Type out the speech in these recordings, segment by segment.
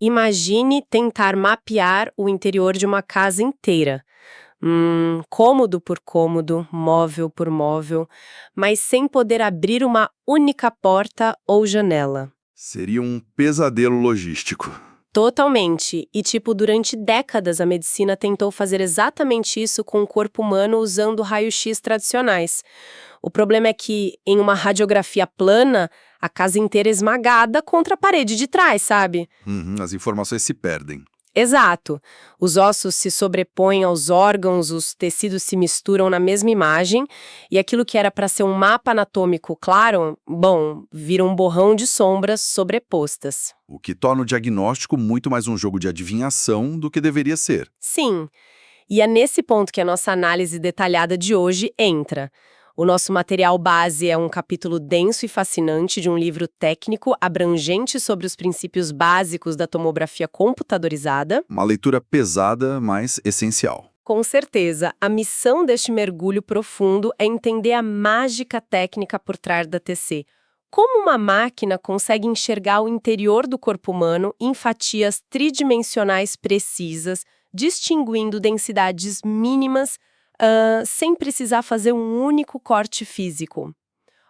Imagine tentar mapear o interior de uma casa inteira. Cômodo por cômodo, móvel por móvel, mas sem poder abrir uma única porta ou janela. Seria um pesadelo logístico. Totalmente. E, durante décadas a medicina tentou fazer exatamente isso com o corpo humano usando raio-x tradicionais. O problema é que, em uma radiografia plana, a casa inteira é esmagada contra a parede de trás, sabe? As informações se perdem. Exato. Os ossos se sobrepõem aos órgãos, os tecidos se misturam na mesma imagem, e aquilo que era para ser um mapa anatômico claro, vira um borrão de sombras sobrepostas. O que torna o diagnóstico muito mais um jogo de adivinhação do que deveria ser. Sim. E é nesse ponto que a nossa análise detalhada de hoje entra. O nosso material base é um capítulo denso e fascinante de um livro técnico abrangente sobre os princípios básicos da tomografia computadorizada. Uma leitura pesada, mas essencial. Com certeza, a missão deste mergulho profundo é entender a mágica técnica por trás da TC. Como uma máquina consegue enxergar o interior do corpo humano em fatias tridimensionais precisas, distinguindo densidades mínimas, sem precisar fazer um único corte físico.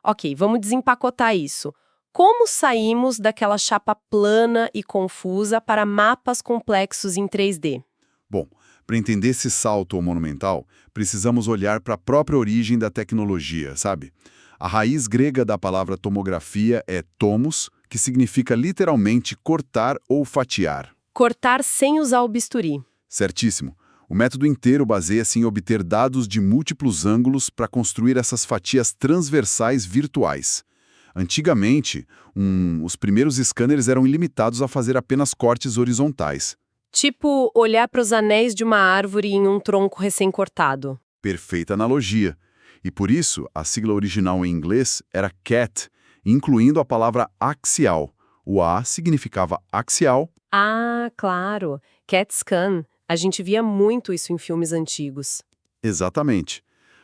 Ok, vamos desempacotar isso. Como saímos daquela chapa plana e confusa para mapas complexos em 3D? Bom, para entender esse salto monumental, precisamos olhar para a própria origem da tecnologia, sabe? A raiz grega da palavra tomografia é tomos, que significa literalmente cortar ou fatiar. Cortar sem usar o bisturi. Certíssimo. O método inteiro baseia-se em obter dados de múltiplos ângulos para construir essas fatias transversais virtuais. Antigamente, os primeiros scanners eram limitados a fazer apenas cortes horizontais. Tipo olhar para os anéis de uma árvore em um tronco recém-cortado. Perfeita analogia. E por isso, a sigla original em inglês era CAT, incluindo a palavra axial. O A significava axial. Ah, claro. CAT scan. A gente via muito isso em filmes antigos. Exatamente.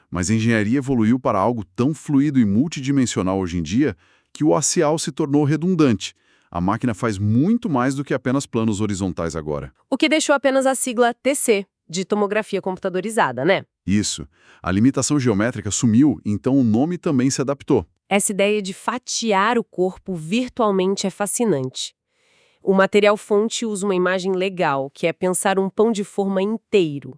Mas a engenharia evoluiu para algo tão fluido e multidimensional hoje em dia que o axial se tornou redundante. A máquina faz muito mais do que apenas planos horizontais agora. O que deixou apenas a sigla TC, de tomografia computadorizada, né? Isso. A limitação geométrica sumiu, então o nome também se adaptou. Essa ideia de fatiar o corpo virtualmente é fascinante. O material-fonte usa uma imagem legal, que é pensar um pão de forma inteiro.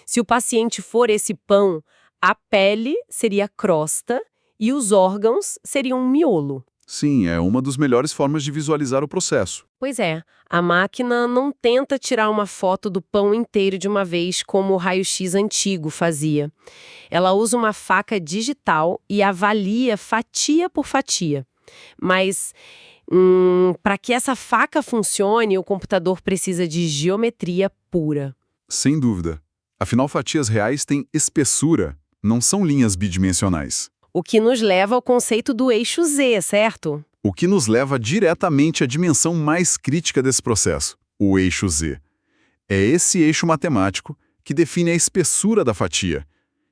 Se o paciente for esse pão, a pele seria a crosta e os órgãos seriam um miolo. Sim, é uma das melhores formas de visualizar o processo. Pois é, a máquina não tenta tirar uma foto do pão inteiro de uma vez, como o raio-x antigo fazia. Ela usa uma faca digital e avalia fatia por fatia. Mas para que essa faca funcione, o computador precisa de geometria pura. Sem dúvida. Afinal, fatias reais têm espessura, não são linhas bidimensionais. O que nos leva ao conceito do eixo Z, certo? O que nos leva diretamente à dimensão mais crítica desse processo, o eixo Z. É esse eixo matemático que define a espessura da fatia.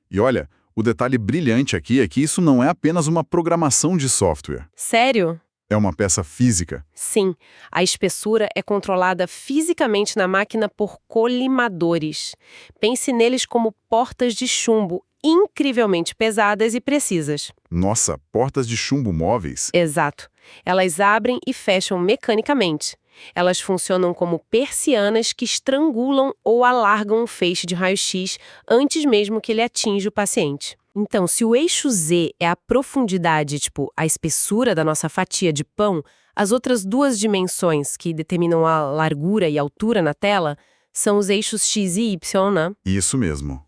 E olha, o detalhe brilhante aqui é que isso não é apenas uma programação de software. Sério? É uma peça física. Sim, a espessura é controlada fisicamente na máquina por colimadores. Pense neles como portas de chumbo incrivelmente pesadas e precisas. Nossa, portas de chumbo móveis? Exato. Elas abrem e fecham mecanicamente. Elas funcionam como persianas que estrangulam ou alargam um feixe de raio-x antes mesmo que ele atinja o paciente. Então, se o eixo Z é a profundidade, a espessura da nossa fatia de pão, as outras duas dimensões que determinam a largura e altura na tela são os eixos X e Y, né? Isso mesmo.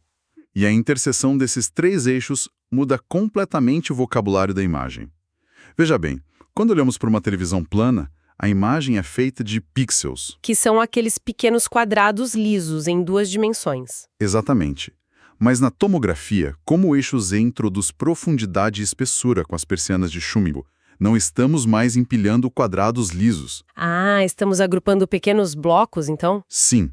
E a interseção desses três eixos muda completamente o vocabulário da imagem. Veja bem, quando olhamos para uma televisão plana, a imagem é feita de pixels. Que são aqueles pequenos quadrados lisos em duas dimensões. Exatamente. Mas na tomografia, como o eixo Z introduz profundidade e espessura com as persianas de chumbo, não estamos mais empilhando quadrados lisos. Ah, estamos agrupando pequenos blocos, então? Sim.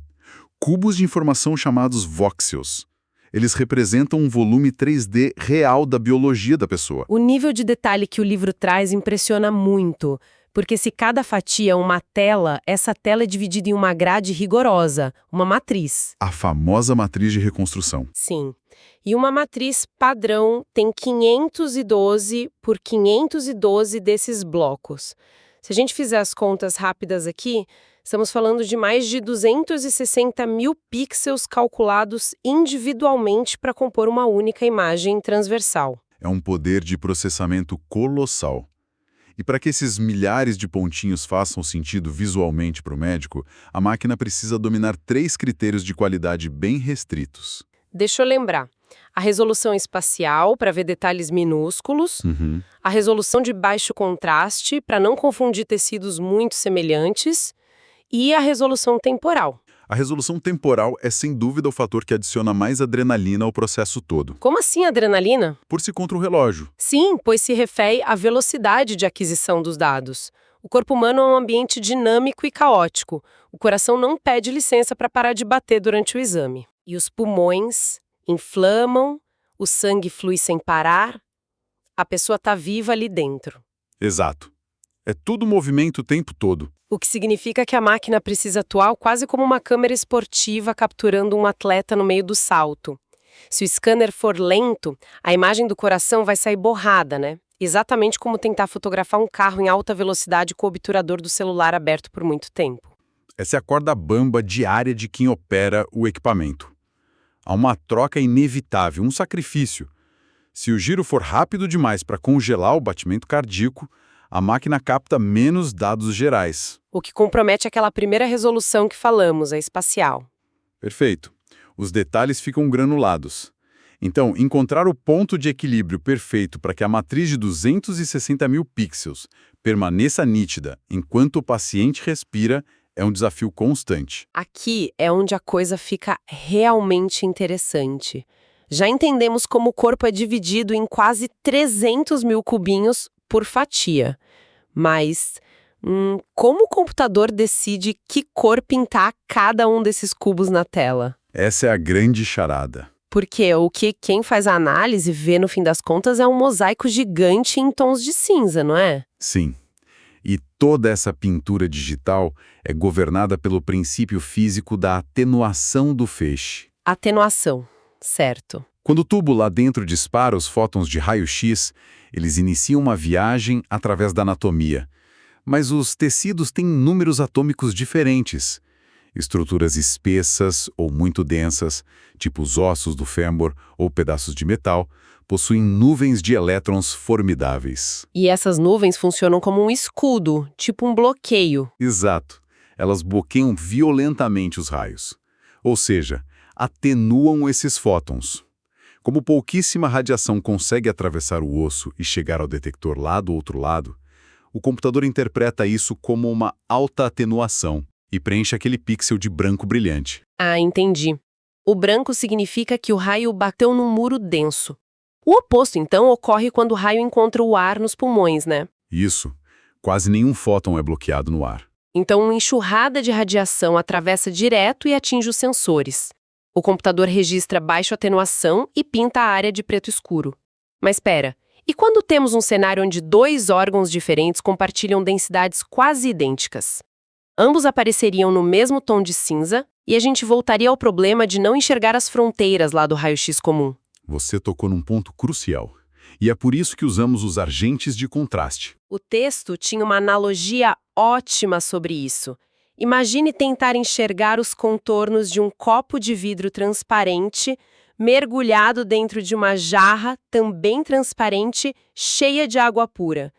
Cubos de informação chamados voxels. Eles representam um volume 3D real da biologia da pessoa. O nível de detalhe que o livro traz impressiona muito. Porque se cada fatia é uma tela, essa tela é dividida em uma grade rigorosa, uma matriz. A famosa matriz de reconstrução. Sim. E uma matriz padrão tem 512 por 512 desses blocos. Se a gente fizer as contas rápidas aqui, estamos falando de mais de 260 mil pixels calculados individualmente para compor uma única imagem transversal. É um poder de processamento colossal. E para que esses milhares de pontinhos façam sentido visualmente para o médico, a máquina precisa dominar 3 critérios de qualidade bem restritos. Deixa eu lembrar. A resolução espacial, para ver detalhes minúsculos. A resolução de baixo contraste, para não confundir tecidos muito semelhantes. E a resolução temporal. A resolução temporal é sem dúvida o fator que adiciona mais adrenalina ao processo todo. Como assim adrenalina? Por se contra o relógio. Sim, pois se refere à velocidade de aquisição dos dados. O corpo humano é um ambiente dinâmico e caótico. O coração não pede licença para parar de bater durante o exame. E os pulmões inflamam, o sangue flui sem parar, a pessoa está viva ali dentro. Exato. É tudo movimento o tempo todo. O que significa que a máquina precisa atuar quase como uma câmera esportiva capturando um atleta no meio do salto. Se o scanner for lento, a imagem do coração vai sair borrada, né? Exatamente como tentar fotografar um carro em alta velocidade com o obturador do celular aberto por muito tempo. Essa é a corda bamba diária de quem opera o equipamento. Há uma troca inevitável, um sacrifício. Se o giro for rápido demais para congelar o batimento cardíaco, a máquina capta menos dados gerais. O que compromete aquela primeira resolução que falamos, a espacial. Perfeito. Os detalhes ficam granulados. Então, encontrar o ponto de equilíbrio perfeito para que a matriz de 260 mil pixels permaneça nítida enquanto o paciente respira é um desafio constante. Aqui é onde a coisa fica realmente interessante. Já entendemos como o corpo é dividido em quase 300 mil cubinhos por fatia. Mas como o computador decide que cor pintar cada um desses cubos na tela? Essa é a grande charada. Porque o que quem faz a análise vê, no fim das contas, é um mosaico gigante em tons de cinza, não é? Sim. E toda essa pintura digital é governada pelo princípio físico da atenuação do feixe. Atenuação, certo. Quando o tubo lá dentro dispara os fótons de raio-x, eles iniciam uma viagem através da anatomia. Mas os tecidos têm números atômicos diferentes. Estruturas espessas ou muito densas, tipo os ossos do fêmur ou pedaços de metal, possuem nuvens de elétrons formidáveis. E essas nuvens funcionam como um escudo, tipo um bloqueio. Exato. Elas bloqueiam violentamente os raios. Ou seja, atenuam esses fótons. Como pouquíssima radiação consegue atravessar o osso e chegar ao detector lá do outro lado, o computador interpreta isso como uma alta atenuação e preenche aquele pixel de branco brilhante. Ah, entendi. O branco significa que o raio bateu num muro denso. O oposto, então, ocorre quando o raio encontra o ar nos pulmões, né? Isso. Quase nenhum fóton é bloqueado no ar. Então, uma enxurrada de radiação atravessa direto e atinge os sensores. O computador registra baixa atenuação e pinta a área de preto escuro. Mas espera, e quando temos um cenário onde 2 órgãos diferentes compartilham densidades quase idênticas? Ambos apareceriam no mesmo tom de cinza e a gente voltaria ao problema de não enxergar as fronteiras lá do raio-x comum. Você tocou num ponto crucial. E é por isso que usamos os argentes de contraste. O texto tinha uma analogia ótima sobre isso. Imagine tentar enxergar os contornos de um copo de vidro transparente mergulhado dentro de uma jarra também transparente, cheia de água pura.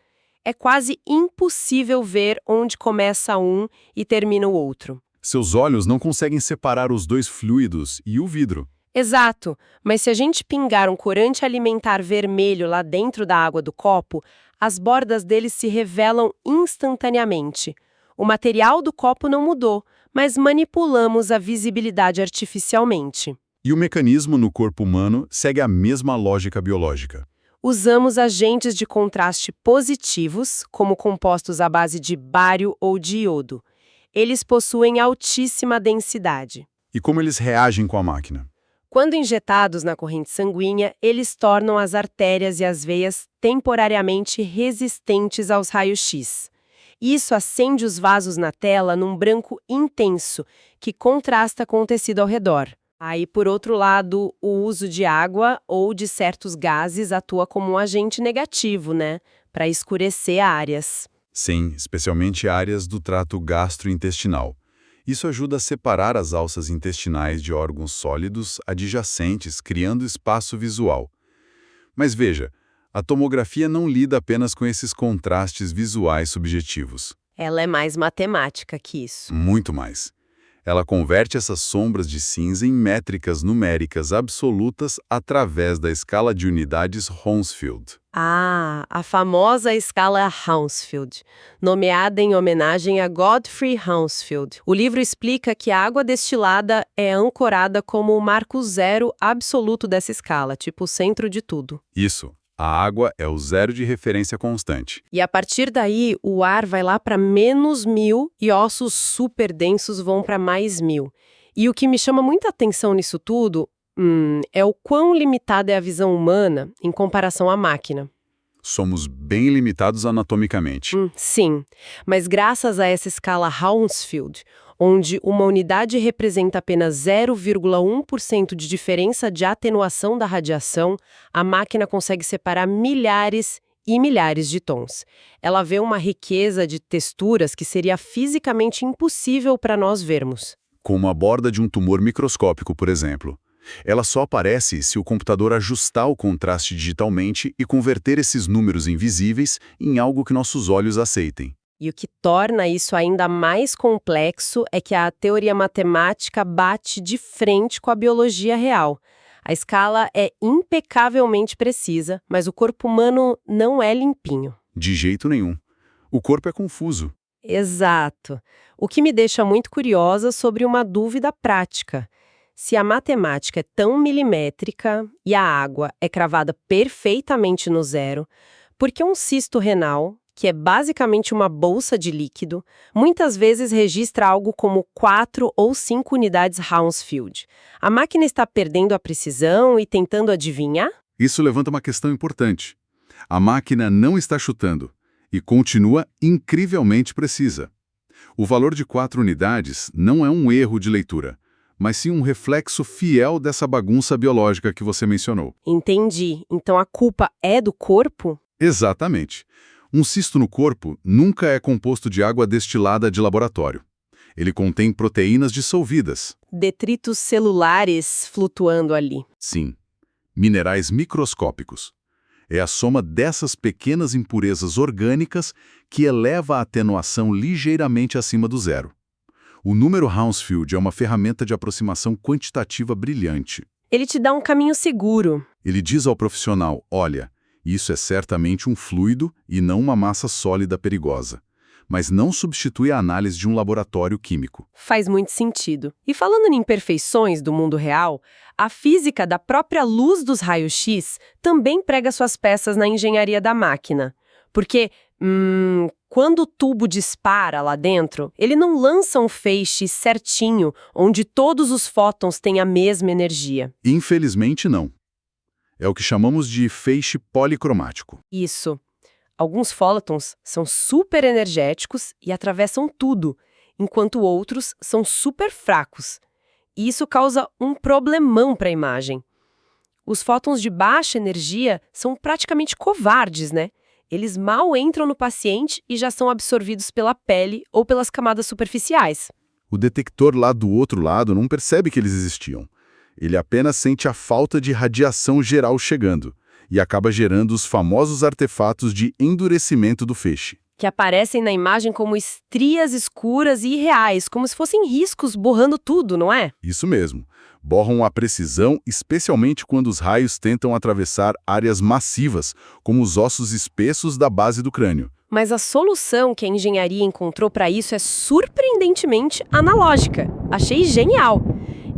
É quase impossível ver onde começa um e termina o outro. Seus olhos não conseguem separar os dois fluidos e o vidro. Exato, mas se a gente pingar um corante alimentar vermelho lá dentro da água do copo, as bordas dele se revelam instantaneamente. O material do copo não mudou, mas manipulamos a visibilidade artificialmente. E o mecanismo no corpo humano segue a mesma lógica biológica. Usamos agentes de contraste positivos, como compostos à base de bário ou de iodo. Eles possuem altíssima densidade. E como eles reagem com a máquina? Quando injetados na corrente sanguínea, eles tornam as artérias e as veias temporariamente resistentes aos raios-x. Isso acende os vasos na tela num branco intenso, que contrasta com o tecido ao redor. Aí, por outro lado, o uso de água ou de certos gases atua como um agente negativo, né? Para escurecer áreas. Sim, especialmente áreas do trato gastrointestinal. Isso ajuda a separar as alças intestinais de órgãos sólidos adjacentes, criando espaço visual. Mas veja, a tomografia não lida apenas com esses contrastes visuais subjetivos. Ela é mais matemática que isso. Muito mais. Ela converte essas sombras de cinza em métricas numéricas absolutas através da escala de unidades Hounsfield. Ah, a famosa escala Hounsfield, nomeada em homenagem a Godfrey Hounsfield. O livro explica que a água destilada é ancorada como o marco zero absoluto dessa escala, tipo o centro de tudo. Isso. A água é o zero de referência constante. E a partir daí, o ar vai lá para -1000 e ossos super densos vão para +1000. E o que me chama muita atenção nisso tudo é o quão limitada é a visão humana em comparação à máquina. Somos bem limitados anatomicamente. Sim, mas graças a essa escala Hounsfield, onde uma unidade representa apenas 0,1% de diferença de atenuação da radiação, a máquina consegue separar milhares e milhares de tons. Ela vê uma riqueza de texturas que seria fisicamente impossível para nós vermos. Como a borda de um tumor microscópico, por exemplo. Ela só aparece se o computador ajustar o contraste digitalmente e converter esses números invisíveis em algo que nossos olhos aceitem. E o que torna isso ainda mais complexo é que a teoria matemática bate de frente com a biologia real. A escala é impecavelmente precisa, mas o corpo humano não é limpinho. De jeito nenhum. O corpo é confuso. Exato. O que me deixa muito curiosa sobre uma dúvida prática. Se a matemática é tão milimétrica e a água é cravada perfeitamente no zero, por que um cisto renal, que é basicamente uma bolsa de líquido, muitas vezes registra algo como 4 ou 5 unidades Hounsfield? A máquina está perdendo a precisão e tentando adivinhar? Isso levanta uma questão importante. A máquina não está chutando e continua incrivelmente precisa. O valor de 4 unidades não é um erro de leitura, mas sim um reflexo fiel dessa bagunça biológica que você mencionou. Entendi. Então a culpa é do corpo? Exatamente. Um cisto no corpo nunca é composto de água destilada de laboratório. Ele contém proteínas dissolvidas. Detritos celulares flutuando ali. Sim, minerais microscópicos. É a soma dessas pequenas impurezas orgânicas que eleva a atenuação ligeiramente acima do zero. O número Hounsfield é uma ferramenta de aproximação quantitativa brilhante. Ele te dá um caminho seguro. Ele diz ao profissional, olha, isso é certamente um fluido e não uma massa sólida perigosa, mas não substitui a análise de um laboratório químico. Faz muito sentido. E falando em imperfeições do mundo real, a física da própria luz dos raios-x também prega suas peças na engenharia da máquina. Porque, quando o tubo dispara lá dentro, ele não lança um feixe certinho, onde todos os fótons têm a mesma energia. Infelizmente, não. É o que chamamos de feixe policromático. Isso. Alguns fótons são super energéticos e atravessam tudo, enquanto outros são super fracos. E isso causa um problemão para a imagem. Os fótons de baixa energia são praticamente covardes, né? Eles mal entram no paciente e já são absorvidos pela pele ou pelas camadas superficiais. O detector lá do outro lado não percebe que eles existiam. Ele apenas sente a falta de radiação geral chegando e acaba gerando os famosos artefatos de endurecimento do feixe. Que aparecem na imagem como estrias escuras e irreais, como se fossem riscos borrando tudo, não é? Isso mesmo. Borram a precisão, especialmente quando os raios tentam atravessar áreas massivas, como os ossos espessos da base do crânio. Mas a solução que a engenharia encontrou para isso é surpreendentemente analógica. Achei genial!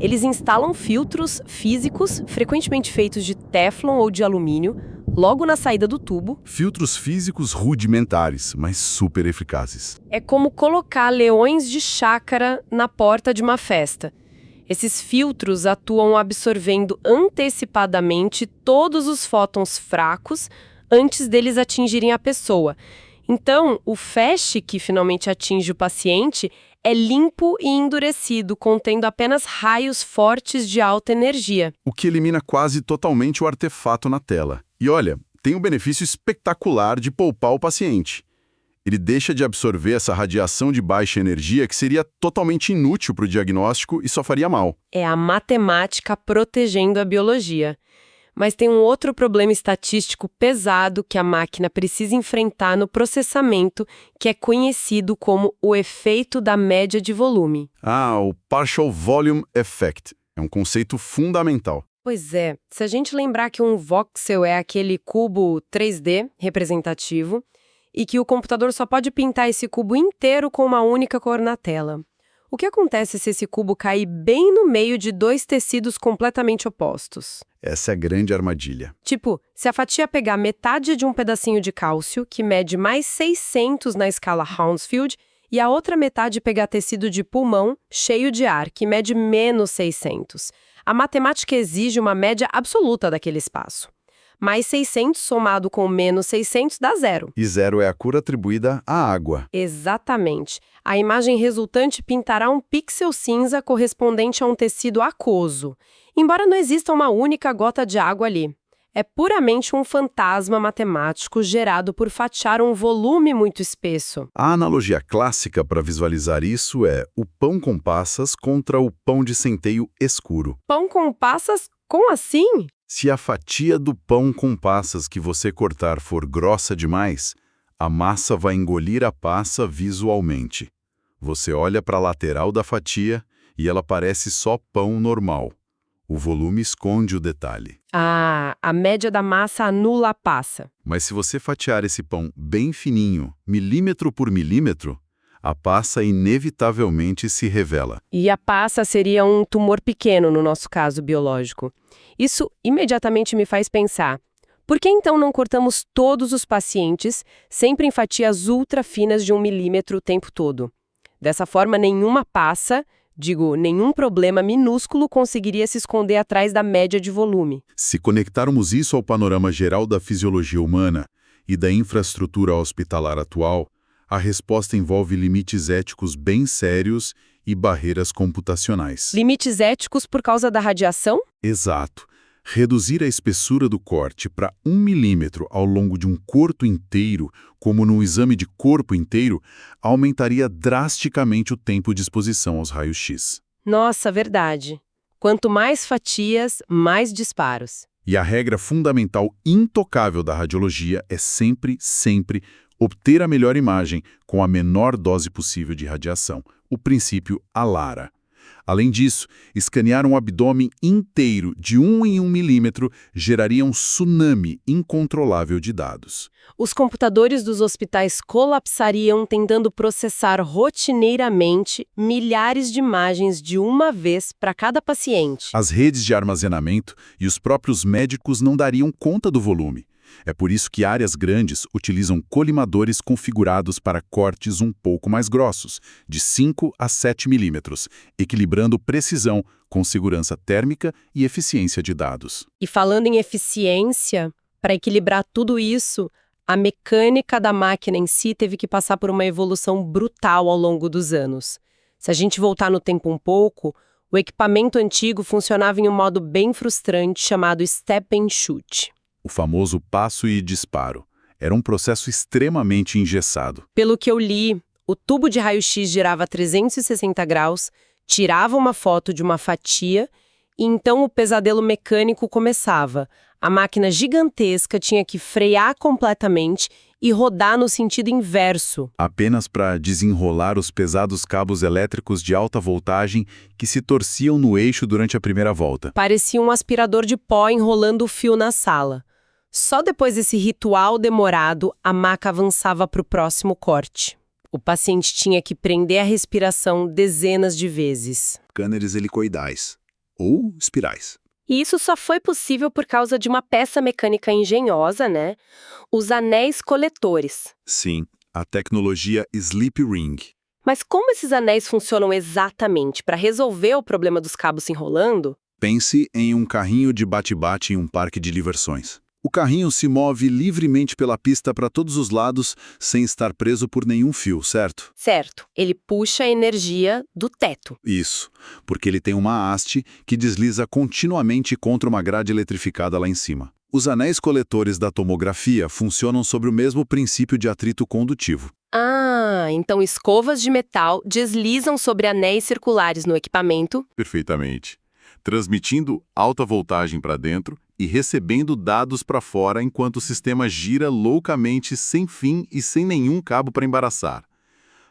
Eles instalam filtros físicos, frequentemente feitos de téflon ou de alumínio, logo na saída do tubo. Filtros físicos rudimentares, mas super eficazes. É como colocar leões de chácara na porta de uma festa. Esses filtros atuam absorvendo antecipadamente todos os fótons fracos antes deles atingirem a pessoa. Então, o feixe que finalmente atinge o paciente é limpo e endurecido, contendo apenas raios fortes de alta energia. O que elimina quase totalmente o artefato na tela. E olha, tem um benefício espetacular de poupar o paciente. Ele deixa de absorver essa radiação de baixa energia que seria totalmente inútil para o diagnóstico e só faria mal. É a matemática protegendo a biologia. Mas tem um outro problema estatístico pesado que a máquina precisa enfrentar no processamento, que é conhecido como o efeito da média de volume. Ah, o Partial Volume Effect. É um conceito fundamental. Pois é, se a gente lembrar que um voxel é aquele cubo 3D representativo e que o computador só pode pintar esse cubo inteiro com uma única cor na tela. O que acontece se esse cubo cair bem no meio de dois tecidos completamente opostos? Essa é a grande armadilha. Tipo, se a fatia pegar metade de um pedacinho de cálcio, que mede mais 600 na escala Hounsfield, e a outra metade pegar tecido de pulmão, cheio de ar, que mede menos 600. A matemática exige uma média absoluta daquele espaço. Mais 600 somado com menos 600 dá zero. E zero é a cor atribuída à água. Exatamente. A imagem resultante pintará um pixel cinza correspondente a um tecido aquoso, embora não exista uma única gota de água ali. É puramente um fantasma matemático gerado por fatiar um volume muito espesso. A analogia clássica para visualizar isso é o pão com passas contra o pão de centeio escuro. Pão com passas? Como assim? Se a fatia do pão com passas que você cortar for grossa demais, a massa vai engolir a passa visualmente. Você olha para a lateral da fatia e ela parece só pão normal. O volume esconde o detalhe. Ah, a média da massa anula a passa. Mas se você fatiar esse pão bem fininho, milímetro por milímetro, a passa inevitavelmente se revela. E a passa seria um tumor pequeno no nosso caso biológico. Isso imediatamente me faz pensar, por que então não cortamos todos os pacientes sempre em fatias ultra finas de 1 milímetro o tempo todo? Dessa forma, nenhuma passa, nenhum problema minúsculo conseguiria se esconder atrás da média de volume. Se conectarmos isso ao panorama geral da fisiologia humana e da infraestrutura hospitalar atual, a resposta envolve limites éticos bem sérios e barreiras computacionais. Limites éticos por causa da radiação? Exato. Reduzir a espessura do corte para 1 milímetro ao longo de um corpo inteiro, como num exame de corpo inteiro, aumentaria drasticamente o tempo de exposição aos raios-x. Nossa, verdade. Quanto mais fatias, mais disparos. E a regra fundamental intocável da radiologia é sempre obter a melhor imagem com a menor dose possível de radiação, o princípio ALARA. Além disso, escanear um abdômen inteiro de 1 em 1 milímetro geraria um tsunami incontrolável de dados. Os computadores dos hospitais colapsariam tentando processar rotineiramente milhares de imagens de uma vez para cada paciente. As redes de armazenamento e os próprios médicos não dariam conta do volume. É por isso que áreas grandes utilizam colimadores configurados para cortes um pouco mais grossos, de 5 a 7 milímetros, equilibrando precisão com segurança térmica e eficiência de dados. E falando em eficiência, para equilibrar tudo isso, a mecânica da máquina em si teve que passar por uma evolução brutal ao longo dos anos. Se a gente voltar no tempo um pouco, o equipamento antigo funcionava em um modo bem frustrante chamado step and shoot. O famoso passo e disparo. Era um processo extremamente engessado. Pelo que eu li, o tubo de raio-x girava a 360 graus, tirava uma foto de uma fatia e então o pesadelo mecânico começava. A máquina gigantesca tinha que frear completamente e rodar no sentido inverso. Apenas para desenrolar os pesados cabos elétricos de alta voltagem que se torciam no eixo durante a primeira volta. Parecia um aspirador de pó enrolando o fio na sala. Só depois desse ritual demorado, a maca avançava para o próximo corte. O paciente tinha que prender a respiração dezenas de vezes. Scanners helicoidais, ou espirais. E isso só foi possível por causa de uma peça mecânica engenhosa, né? Os anéis coletores. Sim, a tecnologia Sleep Ring. Mas como esses anéis funcionam exatamente para resolver o problema dos cabos se enrolando? Pense em um carrinho de bate-bate em um parque de diversões. O carrinho se move livremente pela pista para todos os lados, sem estar preso por nenhum fio, certo? Certo, ele puxa a energia do teto. Isso, porque ele tem uma haste que desliza continuamente contra uma grade eletrificada lá em cima. Os anéis coletores da tomografia funcionam sobre o mesmo princípio de atrito condutivo. Ah, então escovas de metal deslizam sobre anéis circulares no equipamento. Perfeitamente. Transmitindo alta voltagem para dentro e recebendo dados para fora enquanto o sistema gira loucamente sem fim e sem nenhum cabo para embaraçar.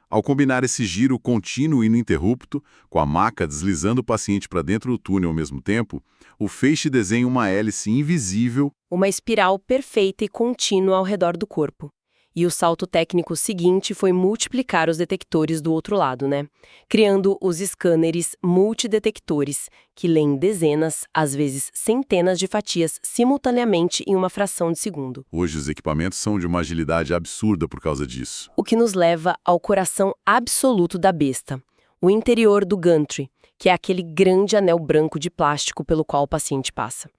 Ao combinar esse giro contínuo e ininterrupto, com a maca deslizando o paciente para dentro do túnel ao mesmo tempo, o feixe desenha uma hélice invisível. Uma espiral perfeita e contínua ao redor do corpo. E o salto técnico seguinte foi multiplicar os detectores do outro lado, né? Criando os scanners multidetectores, que leem dezenas, às vezes centenas de fatias simultaneamente em uma fração de segundo. Hoje os equipamentos são de uma agilidade absurda por causa disso. O que nos leva ao coração absoluto da besta, o interior do gantry, que é aquele grande anel branco de plástico pelo qual o paciente passa.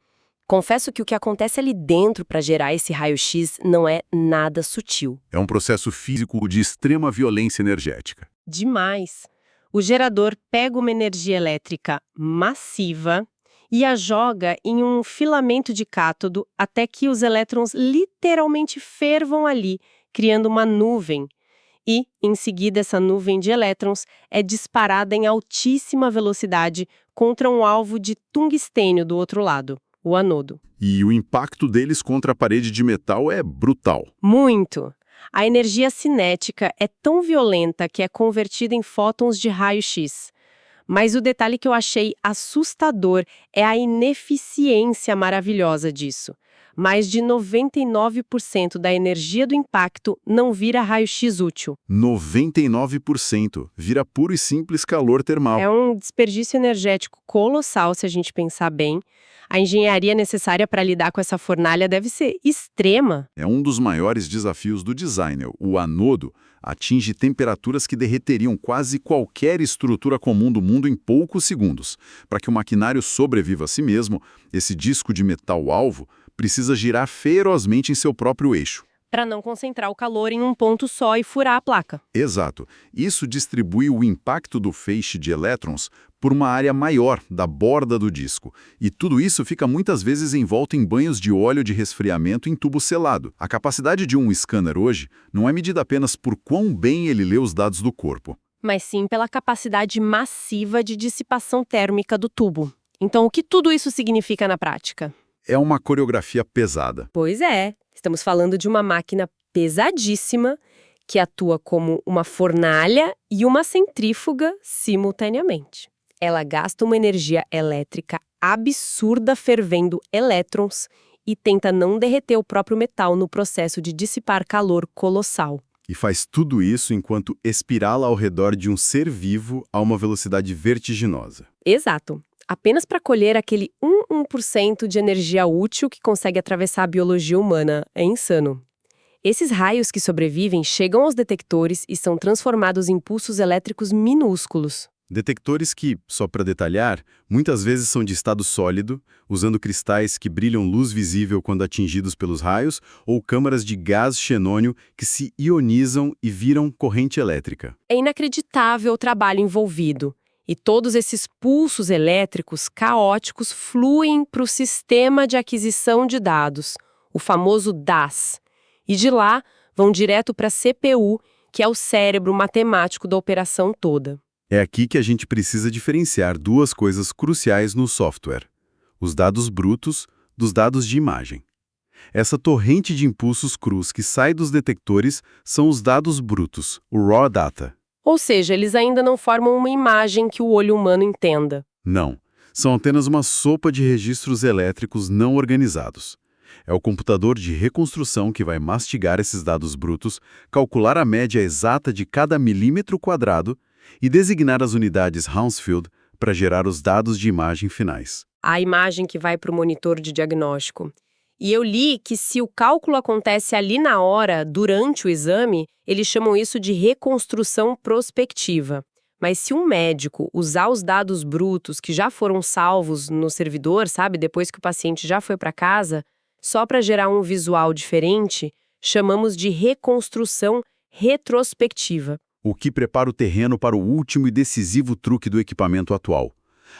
Confesso que o que acontece ali dentro para gerar esse raio-x não é nada sutil. É um processo físico de extrema violência energética. Demais. O gerador pega uma energia elétrica massiva e a joga em um filamento de cátodo até que os elétrons literalmente fervam ali, criando uma nuvem. E, em seguida, essa nuvem de elétrons é disparada em altíssima velocidade contra um alvo de tungstênio do outro lado, o anodo. E o impacto deles contra a parede de metal é brutal. Muito! A energia cinética é tão violenta que é convertida em fótons de raio-x. Mas o detalhe que eu achei assustador é a ineficiência maravilhosa disso. Mais de 99% da energia do impacto não vira raio-x útil. 99% vira puro e simples calor termal. É um desperdício energético colossal se a gente pensar bem. A engenharia necessária para lidar com essa fornalha deve ser extrema. É um dos maiores desafios do designer. O anodo atinge temperaturas que derreteriam quase qualquer estrutura comum do mundo em poucos segundos. Para que o maquinário sobreviva a si mesmo, esse disco de metal-alvo precisa girar ferozmente em seu próprio eixo. Para não concentrar o calor em um ponto só e furar a placa. Exato. Isso distribui o impacto do feixe de elétrons por uma área maior da borda do disco. E tudo isso fica muitas vezes envolto em banhos de óleo de resfriamento em tubo selado. A capacidade de um scanner hoje não é medida apenas por quão bem ele lê os dados do corpo, mas sim pela capacidade massiva de dissipação térmica do tubo. Então, o que tudo isso significa na prática? É uma coreografia pesada. Pois é, estamos falando de uma máquina pesadíssima que atua como uma fornalha e uma centrífuga simultaneamente. Ela gasta uma energia elétrica absurda fervendo elétrons e tenta não derreter o próprio metal no processo de dissipar calor colossal. E faz tudo isso enquanto espirala ao redor de um ser vivo a uma velocidade vertiginosa. Exato. Apenas para colher aquele 1% de energia útil que consegue atravessar a biologia humana. É insano. Esses raios que sobrevivem chegam aos detectores e são transformados em pulsos elétricos minúsculos. Detectores que, só para detalhar, muitas vezes são de estado sólido, usando cristais que brilham luz visível quando atingidos pelos raios, ou câmaras de gás xenônio que se ionizam e viram corrente elétrica. É inacreditável o trabalho envolvido. E todos esses pulsos elétricos caóticos fluem para o sistema de aquisição de dados, o famoso DAS. E de lá vão direto para a CPU, que é o cérebro matemático da operação toda. É aqui que a gente precisa diferenciar duas coisas cruciais no software: os dados brutos dos dados de imagem. Essa torrente de impulsos crus que sai dos detectores são os dados brutos, o raw data. Ou seja, eles ainda não formam uma imagem que o olho humano entenda. Não, são apenas uma sopa de registros elétricos não organizados. É o computador de reconstrução que vai mastigar esses dados brutos, calcular a média exata de cada milímetro quadrado e designar as unidades Hounsfield para gerar os dados de imagem finais. A imagem que vai para o monitor de diagnóstico. E eu li que se o cálculo acontece ali na hora, durante o exame, eles chamam isso de reconstrução prospectiva. Mas se um médico usar os dados brutos que já foram salvos no servidor, sabe, depois que o paciente já foi para casa, Só para gerar um visual diferente, chamamos de reconstrução retrospectiva. O que prepara o terreno para o último e decisivo truque do equipamento atual: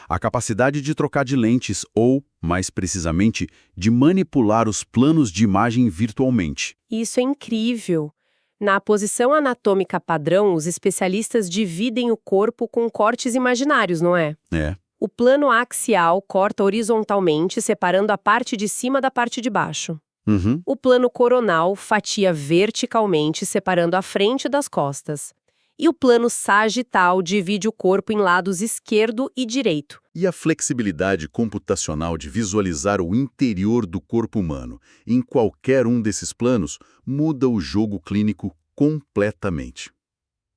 a capacidade de trocar de lentes ou, mais precisamente, de manipular os planos de imagem virtualmente. Isso é incrível. Na posição anatômica padrão, os especialistas dividem o corpo com cortes imaginários, não é? É. O plano axial corta horizontalmente, separando a parte de cima da parte de baixo. Uhum. O plano coronal fatia verticalmente, separando a frente das costas. E o plano sagital divide o corpo em lados esquerdo e direito. E a flexibilidade computacional de visualizar o interior do corpo humano em qualquer um desses planos muda o jogo clínico completamente.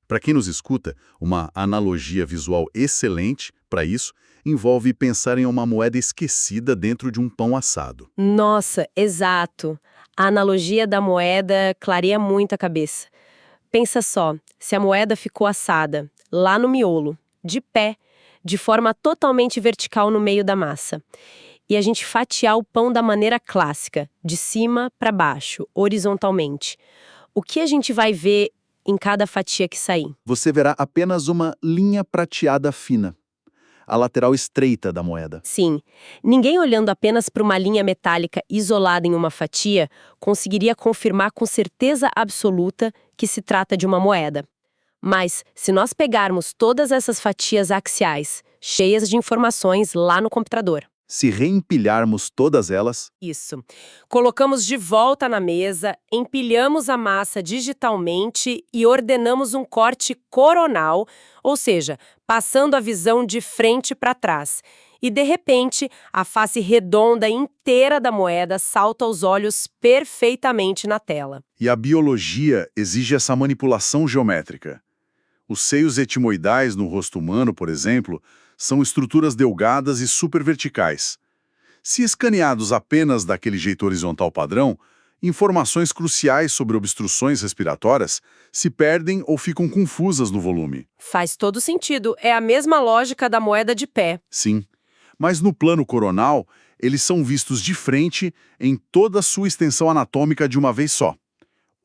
Para quem nos escuta, uma analogia visual excelente para isso envolve pensar em uma moeda esquecida dentro de um pão assado. Nossa, exato. A analogia da moeda clareia muito a cabeça. Pensa só, se a moeda ficou assada, lá no miolo, de pé, de forma totalmente vertical no meio da massa, e a gente fatiar o pão da maneira clássica, de cima para baixo, horizontalmente, o que a gente vai ver em cada fatia que sair? Você verá apenas uma linha prateada fina, a lateral estreita da moeda. Sim, ninguém olhando apenas para uma linha metálica isolada em uma fatia conseguiria confirmar com certeza absoluta que se trata de uma moeda. Mas, se nós pegarmos todas essas fatias axiais, cheias de informações lá no computador. Se reempilharmos todas elas, Isso. Colocamos de volta na mesa, empilhamos a massa digitalmente e ordenamos um corte coronal, ou seja, passando a visão de frente para trás. E, de repente, a face redonda inteira da moeda salta aos olhos perfeitamente na tela. E a biologia exige essa manipulação geométrica. Os seios etimoidais no rosto humano, por exemplo, são estruturas delgadas e superverticais. Se escaneados apenas daquele jeito horizontal padrão, informações cruciais sobre obstruções respiratórias se perdem ou ficam confusas no volume. Faz todo sentido, é a mesma lógica da moeda de pé. Sim, mas no plano coronal, eles são vistos de frente em toda a sua extensão anatômica de uma vez só.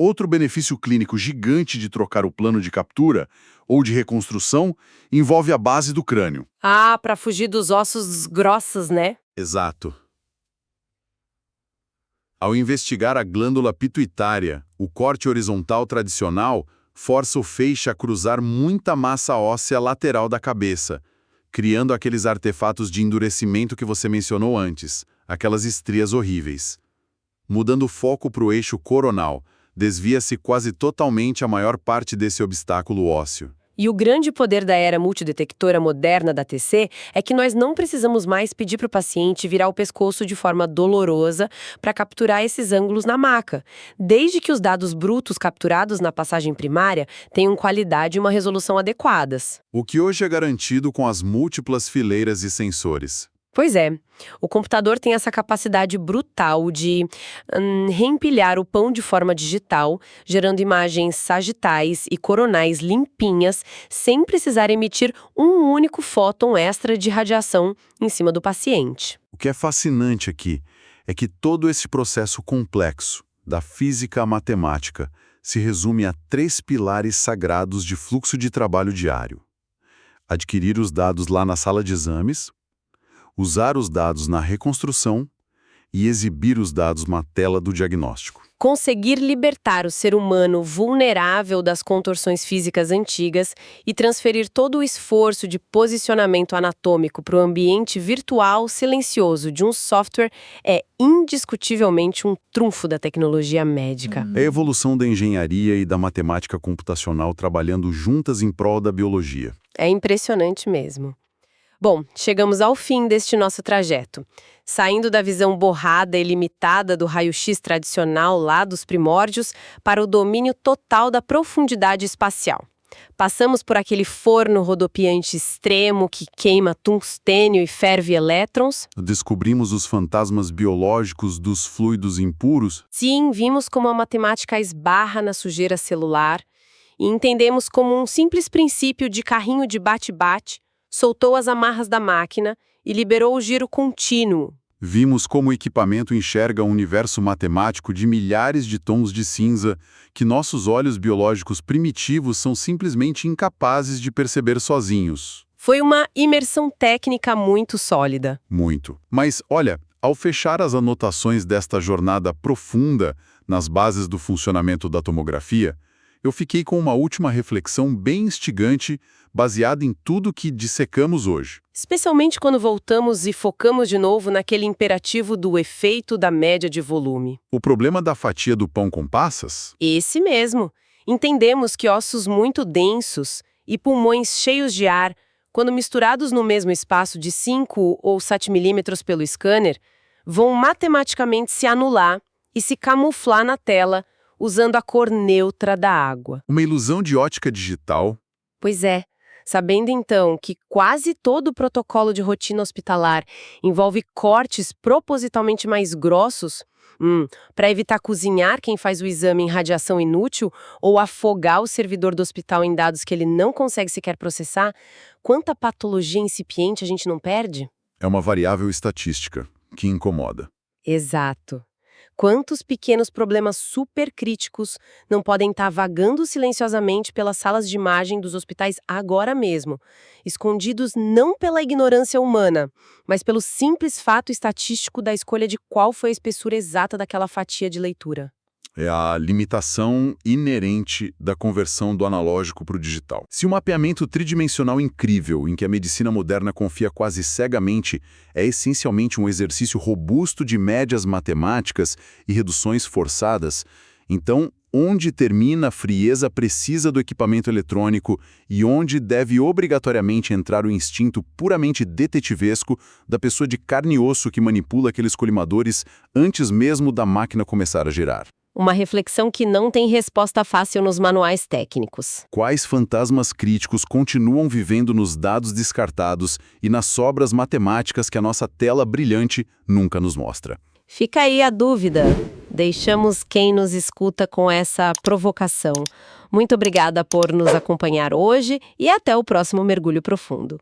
Outro benefício clínico gigante de trocar o plano de captura ou de reconstrução envolve a base do crânio. Ah, para fugir dos ossos grossos, né? Exato. Ao investigar a glândula pituitária, o corte horizontal tradicional força o feixe a cruzar muita massa óssea lateral da cabeça, criando aqueles artefatos de endurecimento que você mencionou antes, aquelas estrias horríveis. Mudando o foco para o eixo coronal, desvia-se quase totalmente a maior parte desse obstáculo ósseo. E o grande poder da era multidetectora moderna da TC é que nós não precisamos mais pedir para o paciente virar o pescoço de forma dolorosa para capturar esses ângulos na maca, desde que os dados brutos capturados na passagem primária tenham qualidade e uma resolução adequadas. O que hoje é garantido com as múltiplas fileiras e sensores. Pois é, o computador tem essa capacidade brutal de reempilhar o pão de forma digital, gerando imagens sagitais e coronais limpinhas, sem precisar emitir um único fóton extra de radiação em cima do paciente. O que é fascinante aqui é que todo esse processo complexo, da física à matemática, se resume a 3 pilares sagrados de fluxo de trabalho diário: adquirir os dados lá na sala de exames, usar os dados na reconstrução e exibir os dados na tela do diagnóstico. Conseguir libertar o ser humano vulnerável das contorções físicas antigas e transferir todo o esforço de posicionamento anatômico para o ambiente virtual silencioso de um software é indiscutivelmente um trunfo da tecnologia médica. É a evolução da engenharia e da matemática computacional trabalhando juntas em prol da biologia. É impressionante mesmo. Bom, chegamos ao fim deste nosso trajeto. Saindo da visão borrada e limitada do raio-x tradicional lá dos primórdios para o domínio total da profundidade espacial. Passamos por aquele forno rodopiante extremo que queima tungstênio e ferve elétrons. Descobrimos os fantasmas biológicos dos fluidos impuros. Sim, vimos como a matemática esbarra na sujeira celular e entendemos como um simples princípio de carrinho de bate-bate soltou as amarras da máquina e liberou o giro contínuo. Vimos como o equipamento enxerga um universo matemático de milhares de tons de cinza que nossos olhos biológicos primitivos são simplesmente incapazes de perceber sozinhos. Foi uma imersão técnica muito sólida. Muito. Mas, olha, ao fechar as anotações desta jornada profunda nas bases do funcionamento da tomografia, eu fiquei com uma última reflexão bem instigante, baseada em tudo que dissecamos hoje. Especialmente quando voltamos e focamos de novo naquele imperativo do efeito da média de volume. O problema da fatia do pão com passas? Esse mesmo. Entendemos que ossos muito densos e pulmões cheios de ar, quando misturados no mesmo espaço de 5 ou 7 milímetros pelo scanner, vão matematicamente se anular e se camuflar na tela, usando a cor neutra da água. Uma ilusão de ótica digital? Pois é. Sabendo então que quase todo o protocolo de rotina hospitalar envolve cortes propositalmente mais grossos, para evitar cozinhar quem faz o exame em radiação inútil ou afogar o servidor do hospital em dados que ele não consegue sequer processar, quanta patologia incipiente a gente não perde? É uma variável estatística que incomoda. Exato. Quantos pequenos problemas supercríticos não podem estar vagando silenciosamente pelas salas de imagem dos hospitais agora mesmo, escondidos não pela ignorância humana, mas pelo simples fato estatístico da escolha de qual foi a espessura exata daquela fatia de leitura. É a limitação inerente da conversão do analógico para o digital. Se um mapeamento tridimensional incrível, em que a medicina moderna confia quase cegamente, é essencialmente um exercício robusto de médias matemáticas e reduções forçadas, então onde termina a frieza precisa do equipamento eletrônico e onde deve obrigatoriamente entrar o instinto puramente detetivesco da pessoa de carne e osso que manipula aqueles colimadores antes mesmo da máquina começar a girar? Uma reflexão que não tem resposta fácil nos manuais técnicos. Quais fantasmas críticos continuam vivendo nos dados descartados e nas sobras matemáticas que a nossa tela brilhante nunca nos mostra? Fica aí a dúvida. Deixamos quem nos escuta com essa provocação. Muito obrigada por nos acompanhar hoje e até o próximo Mergulho Profundo.